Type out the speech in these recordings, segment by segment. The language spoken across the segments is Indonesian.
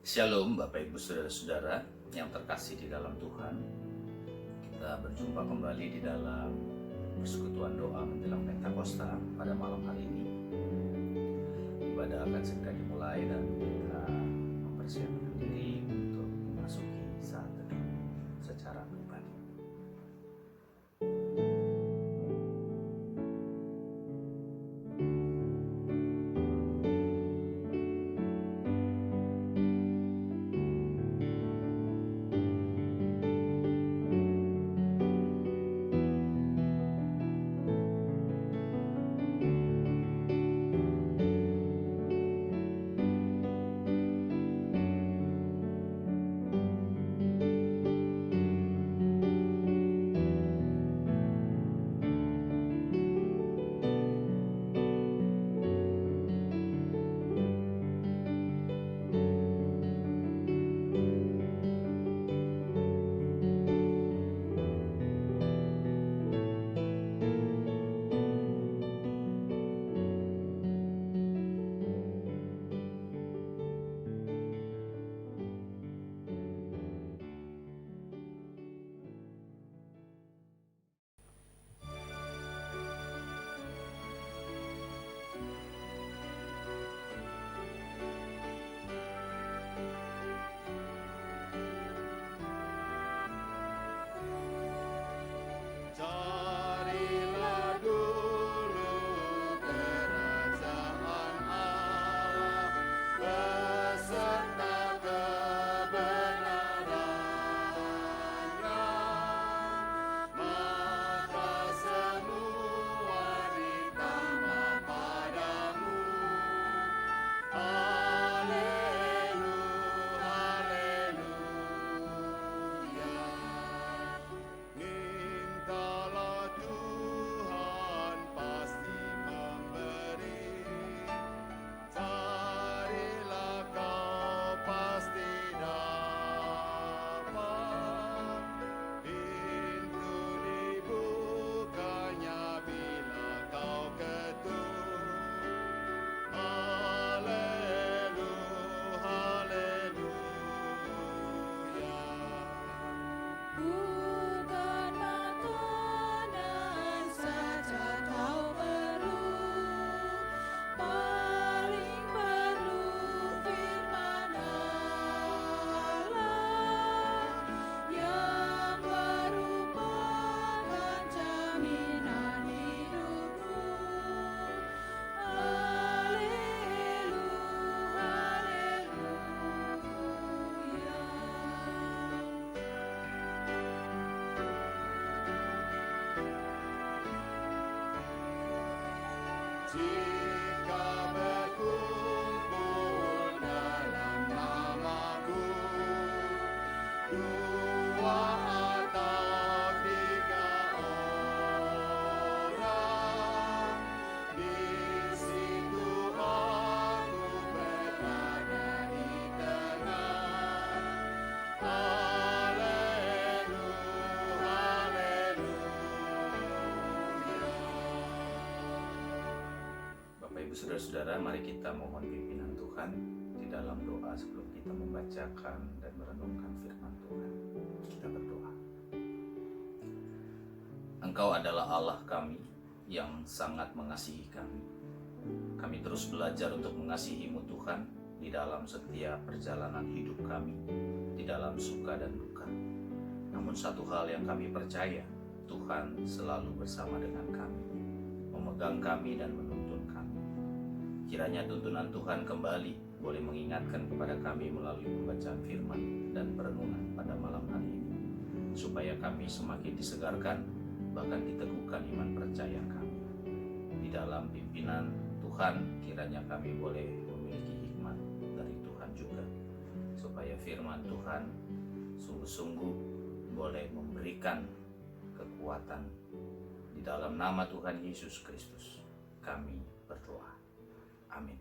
Shalom Bapak Ibu Saudara-saudara yang terkasih di dalam Tuhan. Kita berjumpa kembali di dalam persekutuan doa menjelang Pentakosta pada malam hari ini. Ibadah akan segera dimulai dan kita mempersiapkan diri untuk memasuki saat teduh secara pribadi. Carilah dulu kerajaan Allah beserta kebenarannya, maka semua ditambah padamu. Haleluya, haleluya. Mintalah Tuhan pasti memberi, carilah kau pasti dapat, pintu dibukanya bila kau ketuk. Haleluya, haleluya. Bukan makanan saja kau perlu, paling perlu firman Allah yang merupakan jaminan hidupmu. Haleluya, haleluya. Jika berkumpul dalam namaku, dua atau tiga orang, di situ aku berada di tengah. Haleluya, haleluya. Bapak Ibu Saudara-saudara, mari kita mohon pimpinan Tuhan di dalam doa sebelum kita membacakan dan merenungkan firman Tuhan. Kita berdoa. Engkau adalah Allah kami yang sangat mengasihi kami. Kami terus belajar untuk mengasihi-Mu Tuhan di dalam setiap perjalanan hidup kami, di dalam suka dan duka. Namun satu hal yang kami percaya, Tuhan selalu bersama dengan kami, memegang kami dan menuntun kami. Kiranya tuntunan Tuhan kembali boleh mengingatkan kepada kami melalui pembacaan firman dan perenungan pada malam hari ini, supaya kami semakin disegarkan, bahkan diteguhkan iman percaya kami. Di dalam pimpinan Tuhan, kiranya kami boleh memiliki hikmat dari Tuhan juga, supaya firman Tuhan sungguh-sungguh boleh memberikan kekuatan. Di dalam nama Tuhan Yesus Kristus kami berdoa. Amin.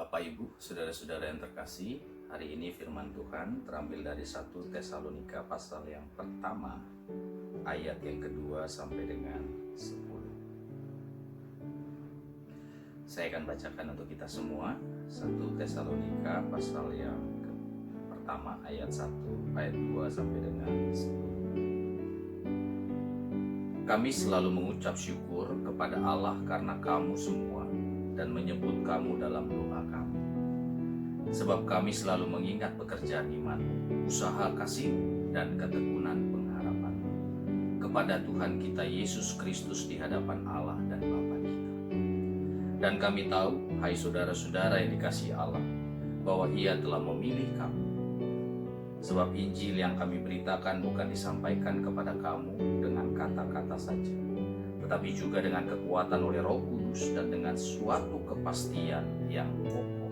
Bapak Ibu, saudara-saudara yang terkasih, hari ini firman Tuhan terambil dari 1 Tesalonika pasal yang pertama, ayat yang kedua sampai dengan 10. Saya akan bacakan untuk kita semua. 1 Tesalonika pasal yang pertama, ayat 1, ayat 2 sampai dengan 10. Kami selalu mengucap syukur kepada Allah karena kamu semua dan menyebut kamu dalam doa kami. Sebab kami selalu mengingat pekerjaan imanmu, usaha kasihmu, dan ketekunan pengharapanmu kepada Tuhan kita Yesus Kristus di hadapan Allah dan Bapa kita. Dan kami tahu, hai saudara-saudara yang dikasihi Allah, bahwa Ia telah memilih kamu. Sebab Injil yang kami beritakan bukan disampaikan kepada kamu dengan kata-kata saja, tetapi juga dengan kekuatan oleh Roh Kudus dan dengan suatu kepastian yang kokoh.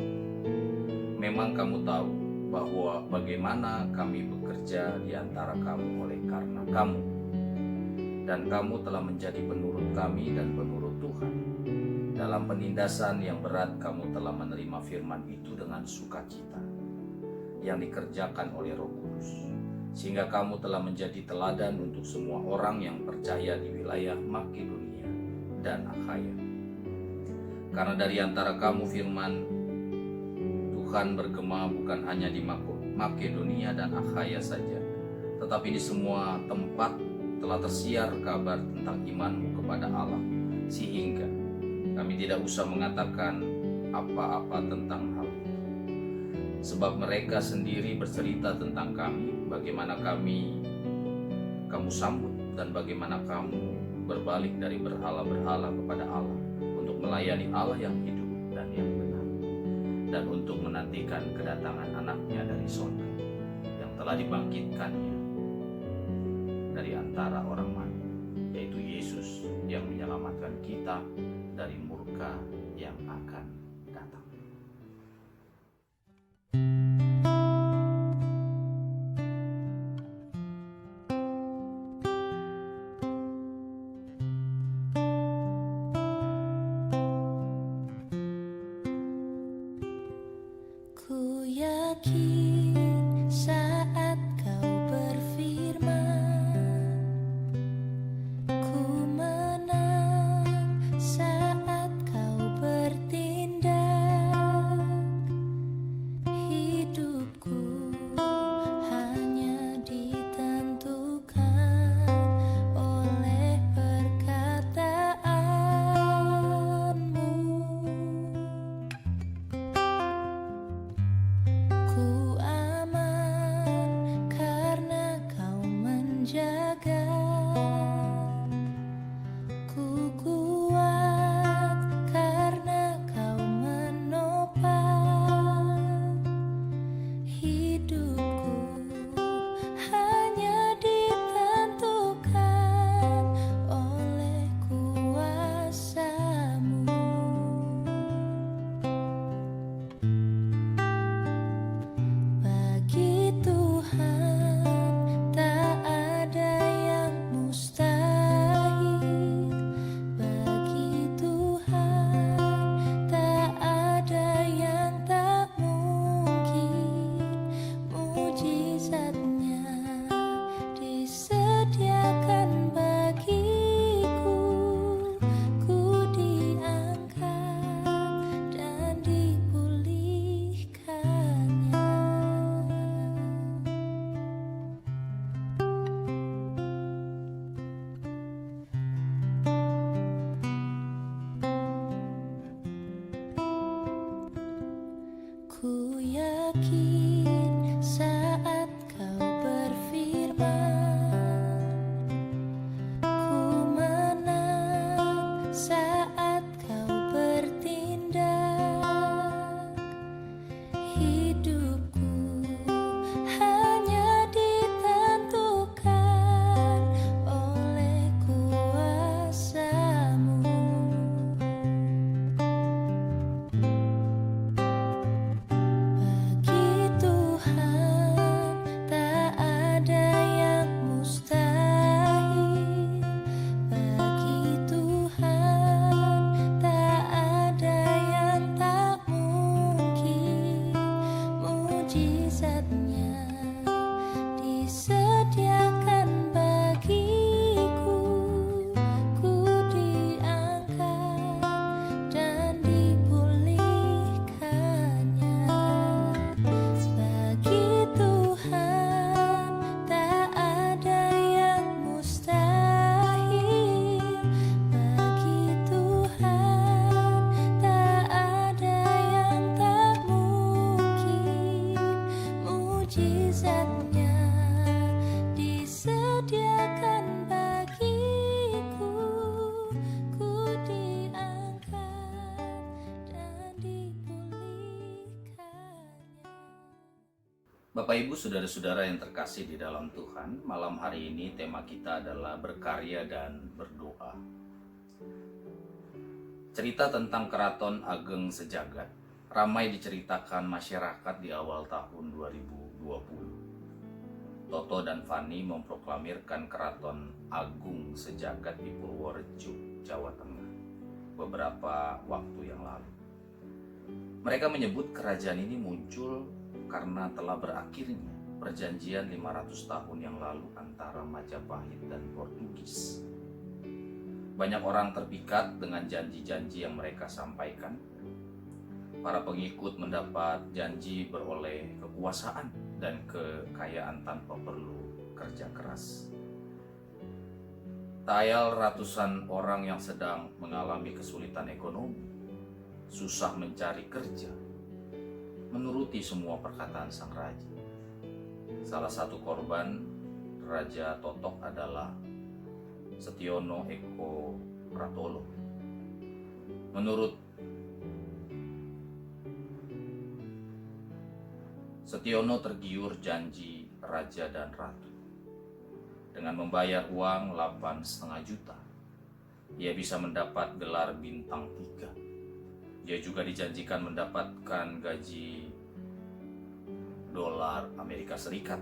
Memang kamu tahu bahwa bagaimana kami bekerja di antara kamu oleh karena kamu, dan kamu telah menjadi penurut kami dan penurut Tuhan. Dalam penindasan yang berat kamu telah menerima firman itu dengan sukacita yang dikerjakan oleh Roh Kudus, sehingga kamu telah menjadi teladan untuk semua orang yang percaya di wilayah Makedonia dan Akhaya. Karena dari antara kamu firman Tuhan bergema bukan hanya di Makedonia dan Akhaya saja, tetapi di semua tempat telah tersiar kabar tentang imanmu kepada Allah, sehingga kami tidak usah mengatakan apa-apa tentang hal itu. Sebab mereka sendiri bercerita tentang kami, bagaimana kamu sambut dan bagaimana kamu berbalik dari berhala-berhala kepada Allah untuk melayani Allah yang hidup dan yang benar, dan untuk menantikan kedatangan anaknya dari surga yang telah dibangkitkannya dari antara orang mati, yaitu Yesus yang menyelamatkan kita dari murka yang akan datang. Ku yakin saat kau berfirman, ku menang saat kau bertindak. Bapak Ibu saudara-saudara yang terkasih di dalam Tuhan, malam hari ini tema kita adalah berkarya dan berdoa. Cerita tentang Keraton Ageng Sejagat ramai diceritakan masyarakat di awal tahun 2020. Toto dan Fani memproklamirkan Keraton Agung Sejagat di Purworejo, Jawa Tengah beberapa waktu yang lalu. Mereka menyebut kerajaan ini muncul karena telah berakhirnya perjanjian 500 tahun yang lalu antara Majapahit dan Portugis. Banyak orang terpikat dengan janji-janji yang mereka sampaikan. Para pengikut mendapat janji beroleh kekuasaan dan kekayaan tanpa perlu kerja keras. Tayal ratusan orang yang sedang mengalami kesulitan ekonomi, susah mencari kerja, menuruti semua perkataan sang raja. Salah satu korban Raja Totok adalah Setiono Eko Pratolo. Menurut Setiono tergiur janji raja dan ratu. Dengan membayar uang 8,5 juta, ia bisa mendapat gelar bintang 3. Dia juga dijanjikan mendapatkan gaji dolar Amerika Serikat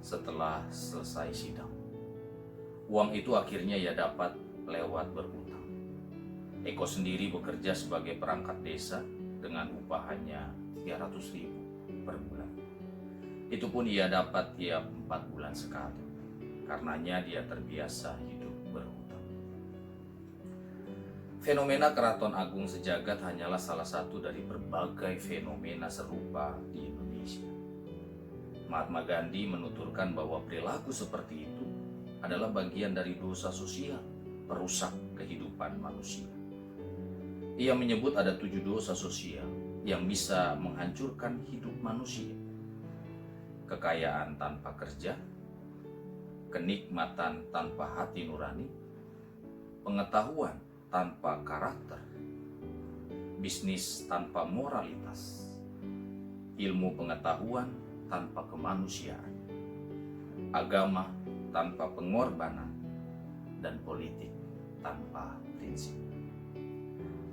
setelah selesai sidang. Uang itu akhirnya ia dapat lewat berutang. Eko sendiri bekerja sebagai perangkat desa dengan upah hanya 300.000 per bulan. Itu pun ia dapat tiap 4 bulan sekali. Karenanya dia terbiasa hidup berhutang. Fenomena Keraton Agung Sejagat hanyalah salah satu dari berbagai fenomena serupa di Indonesia. Mahatma Gandhi menuturkan bahwa perilaku seperti itu adalah bagian dari dosa sosial, perusak kehidupan manusia. Ia menyebut ada 7 dosa sosial yang bisa menghancurkan hidup manusia. Kekayaan tanpa kerja, kenikmatan tanpa hati nurani, pengetahuan tanpa karakter, bisnis tanpa moralitas, ilmu pengetahuan tanpa kemanusiaan, agama tanpa pengorbanan, dan politik tanpa prinsip.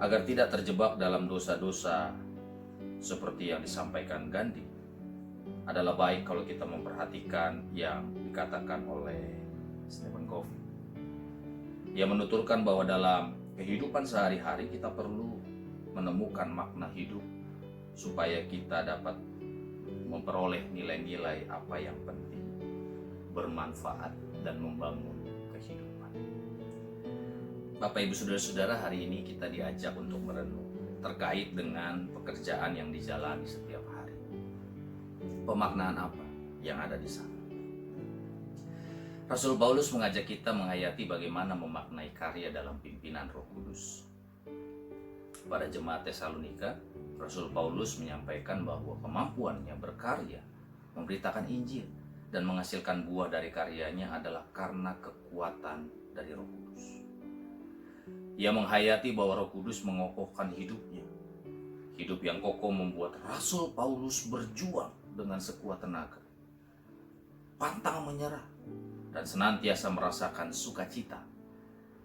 Agar tidak terjebak dalam dosa-dosa seperti yang disampaikan Gandhi, adalah baik kalau kita memperhatikan yang dikatakan oleh Stephen Covey. Ia menuturkan bahwa dalam kehidupan sehari-hari kita perlu menemukan makna hidup supaya kita dapat memperoleh nilai-nilai apa yang penting, bermanfaat, dan membangun kehidupan. Bapak Ibu Saudara-saudara, hari ini kita diajak untuk merenung terkait dengan pekerjaan yang dijalani setiap hari. Pemaknaan apa yang ada di sana? Rasul Paulus mengajak kita menghayati bagaimana memaknai karya dalam pimpinan Roh Kudus. Pada jemaat Tesalonika, Rasul Paulus menyampaikan bahwa kemampuannya berkarya, memberitakan Injil, dan menghasilkan buah dari karyanya adalah karena kekuatan dari Roh Kudus. Ia menghayati bahwa Roh Kudus mengokohkan hidupnya. Hidup yang kokoh membuat Rasul Paulus berjuang dengan sekuat tenaga, pantang menyerah, dan senantiasa merasakan sukacita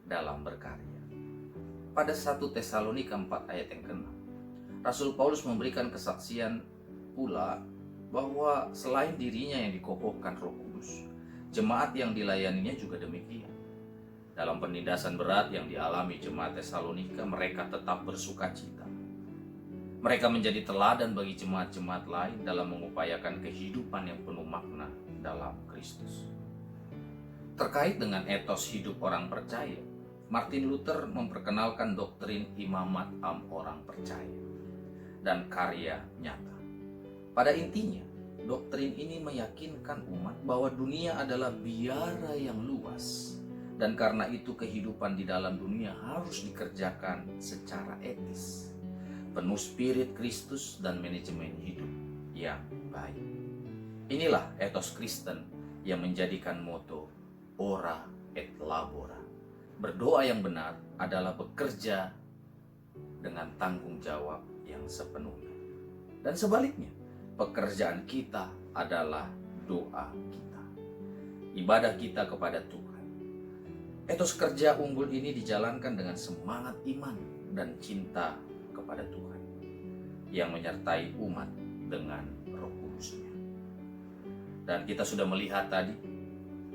dalam berkarya. Pada 1 Tesalonika 4 ayat yang ke-6, Rasul Paulus memberikan kesaksian pula bahwa selain dirinya yang dikokohkan Roh Kudus, jemaat yang dilayaninya juga demikian. Dalam penindasan berat yang dialami jemaat Tesalonika, mereka tetap bersukacita. Mereka menjadi teladan bagi jemaat-jemaat lain dalam mengupayakan kehidupan yang penuh makna dalam Kristus. Terkait dengan etos hidup orang percaya, Martin Luther memperkenalkan doktrin imamat orang percaya dan karya nyata. Pada intinya, doktrin ini meyakinkan umat bahwa dunia adalah biara yang luas, dan karena itu kehidupan di dalam dunia harus dikerjakan secara etis, penuh spirit Kristus dan manajemen hidup yang baik. Inilah etos Kristen yang menjadikan moto Ora et Labora. Berdoa yang benar adalah bekerja dengan tanggung jawab yang sepenuhnya. Dan sebaliknya, pekerjaan kita adalah doa kita, ibadah kita kepada Tuhan. Etos kerja unggul ini dijalankan dengan semangat iman dan cinta kepada Tuhan yang menyertai umat dengan Roh Kudus-Nya. Dan kita sudah melihat tadi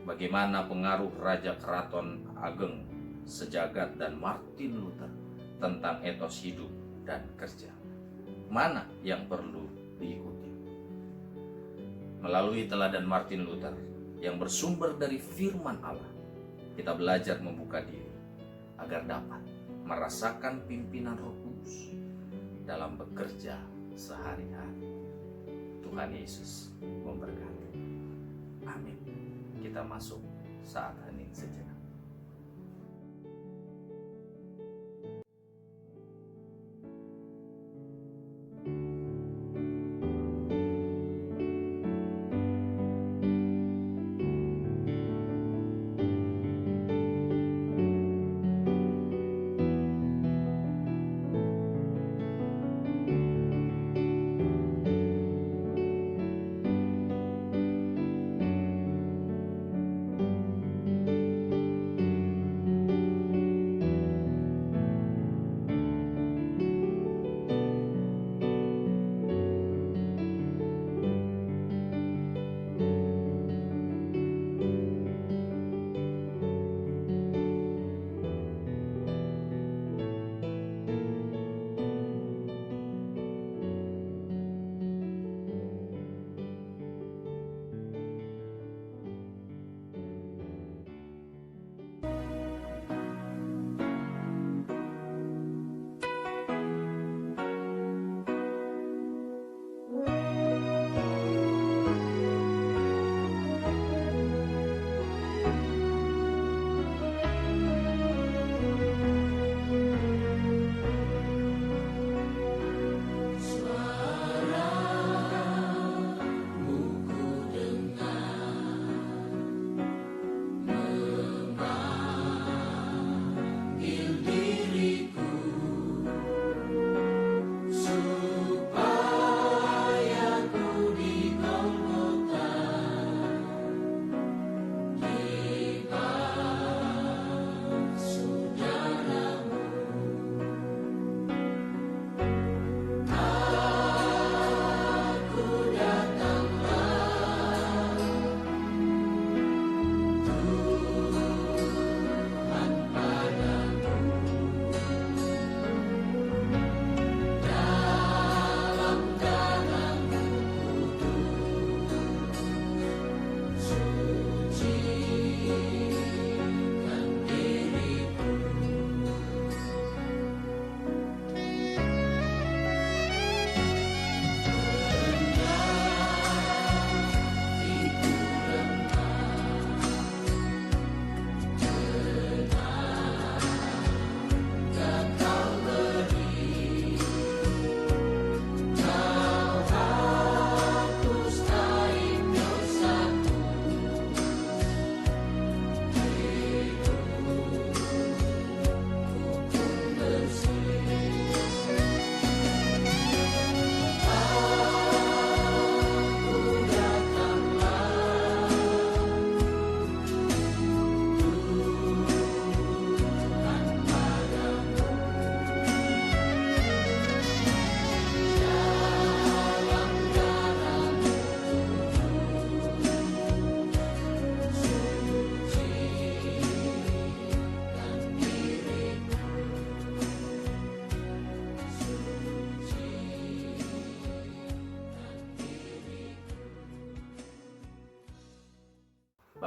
bagaimana pengaruh Raja Keraton Ageng Sejagat dan Martin Luther tentang etos hidup dan kerja. Mana yang perlu diikuti? Melalui teladan Martin Luther yang bersumber dari firman Allah, kita belajar membuka diri agar dapat merasakan pimpinan Roh Kudus dalam bekerja sehari-hari. Tuhan Yesus memberkati. Amin. Kita masuk saat hening sejenak.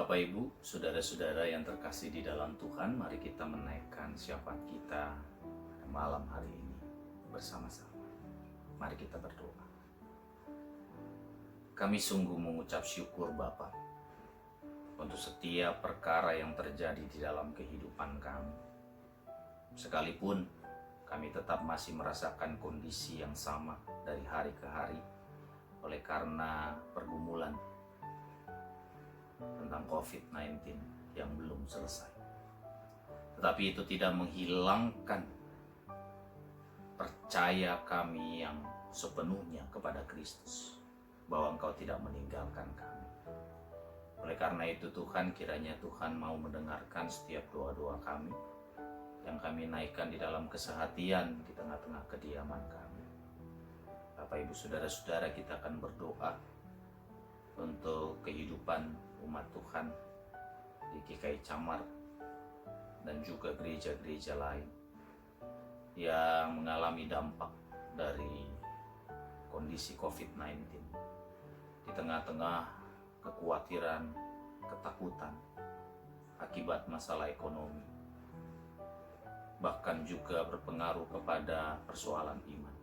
Bapak Ibu, saudara-saudara yang terkasih di dalam Tuhan, mari kita menaikkan syafaat kita pada malam hari ini bersama-sama. Mari kita berdoa. Kami sungguh mengucap syukur Bapa untuk setiap perkara yang terjadi di dalam kehidupan kami. Sekalipun kami tetap masih merasakan kondisi yang sama dari hari ke hari oleh karena pergumulan tentang COVID-19 yang belum selesai. Tetapi itu tidak menghilangkan percaya kami yang sepenuhnya kepada Kristus. bahwa Engkau tidak meninggalkan kami. Oleh karena itu Tuhan, kiranya Tuhan mau mendengarkan setiap doa-doa kami yang kami naikkan di dalam kesehatian di tengah-tengah kediaman kami. Bapak Ibu Saudara-saudara, kita akan berdoa untuk kehidupan umat Tuhan di GKI Camar dan juga gereja-gereja lain yang mengalami dampak dari kondisi COVID-19 di tengah-tengah kekhawatiran, ketakutan akibat masalah ekonomi, bahkan juga berpengaruh kepada persoalan iman.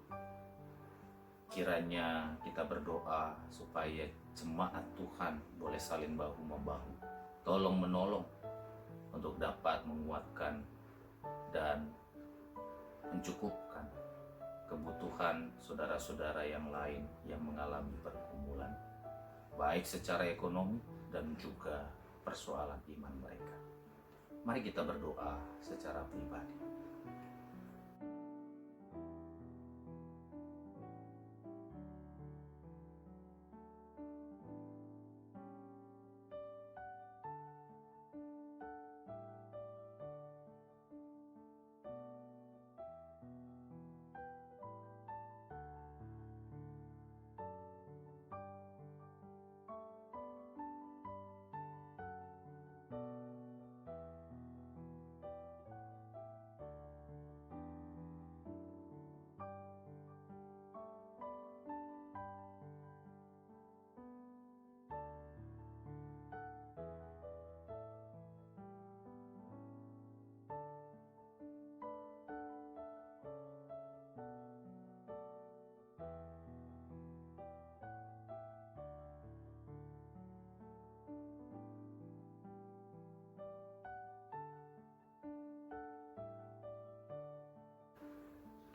Kiranya kita berdoa supaya jemaat Tuhan boleh saling bahu-membahu, tolong-menolong untuk dapat menguatkan dan mencukupkan kebutuhan saudara-saudara yang lain yang mengalami pergumulan, baik secara ekonomi dan juga persoalan iman mereka. Mari kita berdoa secara pribadi.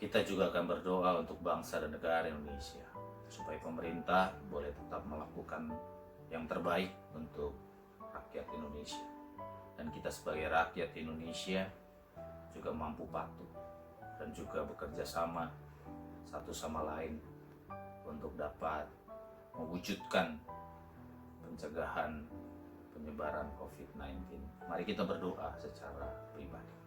Kita juga akan berdoa untuk bangsa dan negara Indonesia, supaya pemerintah boleh tetap melakukan yang terbaik untuk rakyat Indonesia. Dan kita sebagai rakyat Indonesia juga mampu patuh dan juga bekerja sama satu sama lain untuk dapat mewujudkan pencegahan penyebaran COVID-19. Mari kita berdoa secara pribadi.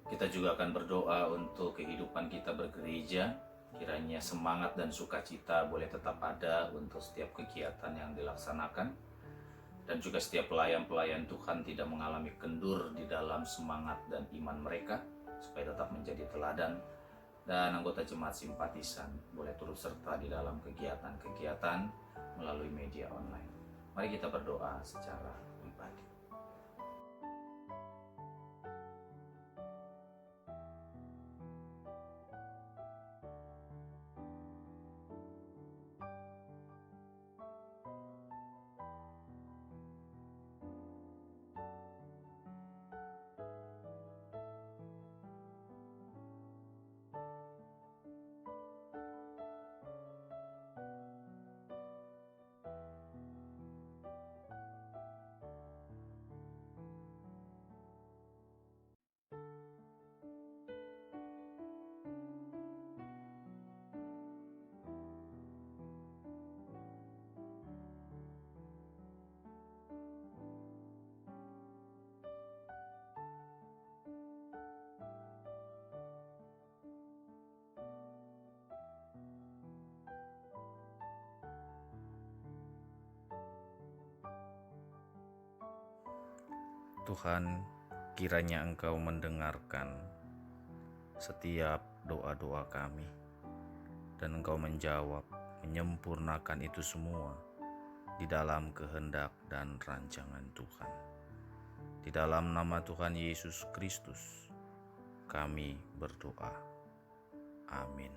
Kita juga akan berdoa untuk kehidupan kita bergereja. Kiranya semangat dan sukacita boleh tetap ada untuk setiap kegiatan yang dilaksanakan. Dan juga setiap pelayan-pelayan Tuhan tidak mengalami kendur di dalam semangat dan iman mereka, supaya tetap menjadi teladan. Dan anggota jemaat simpatisan boleh turut serta di dalam kegiatan-kegiatan melalui media online. Mari kita berdoa secara pribadi. Tuhan, kiranya Engkau mendengarkan setiap doa-doa kami, dan Engkau menjawab, menyempurnakan itu semua di dalam kehendak dan rancangan Tuhan. Di dalam nama Tuhan Yesus Kristus, kami berdoa. Amin.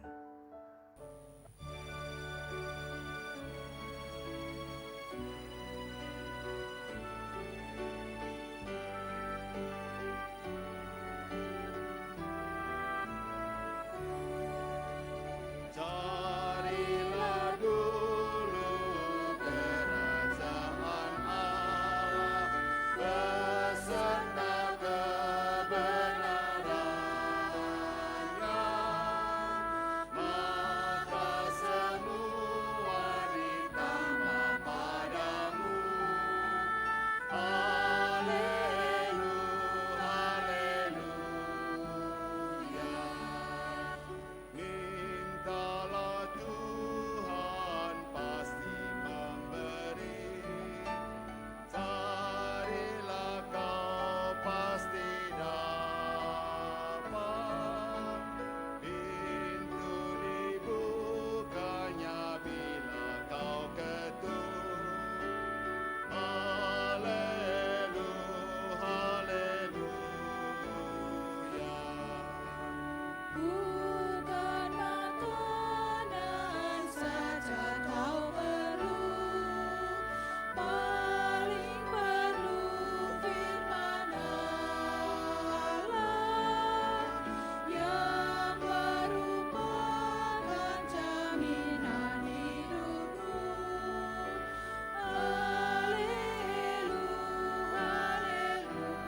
Carilah dulu kerajaan Allah beserta kebenarannya, maka semua ditambah padamu. Haleluya, haleluya. Mintalah Tuhan pasti memberi, carilah kau pasti dapat, pintu dibukanya bila kau ketuk. Haleluya, haleluya. Bukan makanan saja kau perlu, paling perlu firman Allah yang merupakan jaminan hidupmu. Haleluya, haleluya.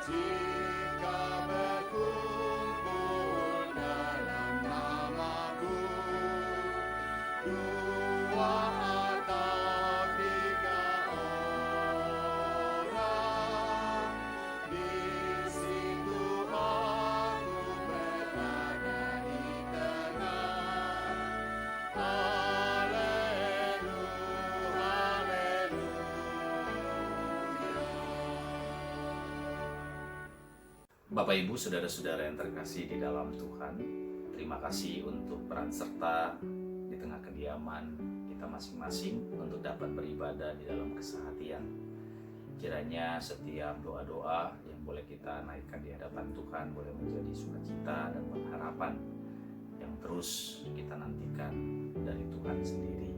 Jika berkumpul dalam namaku, dua atau tiga orang, di situ aku berada di tengah. Haleluya, haleluya. Bapak, Ibu, saudara-saudara yang terkasih di dalam Tuhan, terima kasih untuk peran serta di tengah kediaman kita masing-masing untuk dapat beribadah di dalam kesehatian. Kiranya setiap doa-doa yang boleh kita naikkan di hadapan Tuhan boleh menjadi sukacita dan pengharapan yang terus kita nantikan dari Tuhan sendiri.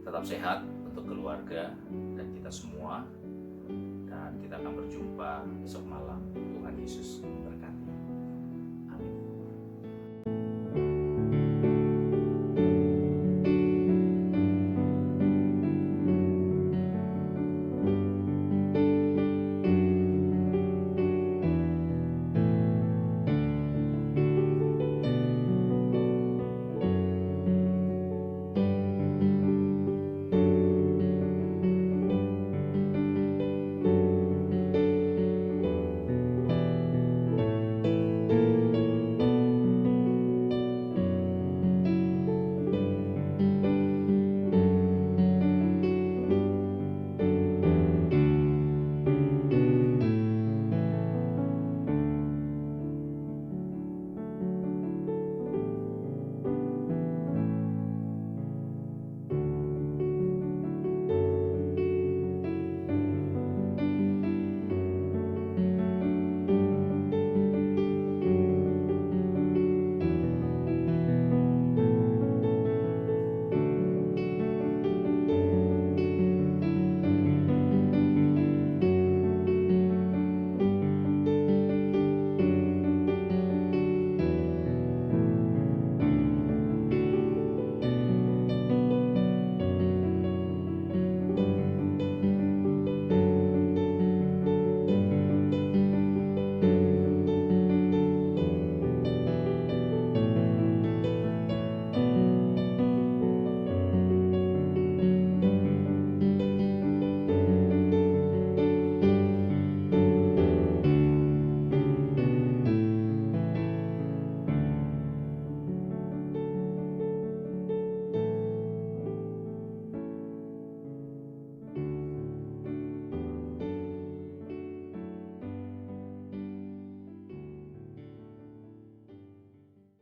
Tetap sehat untuk keluarga dan kita semua, dan kita akan berjumpa besok malam. Tuhan Yesus memberkati.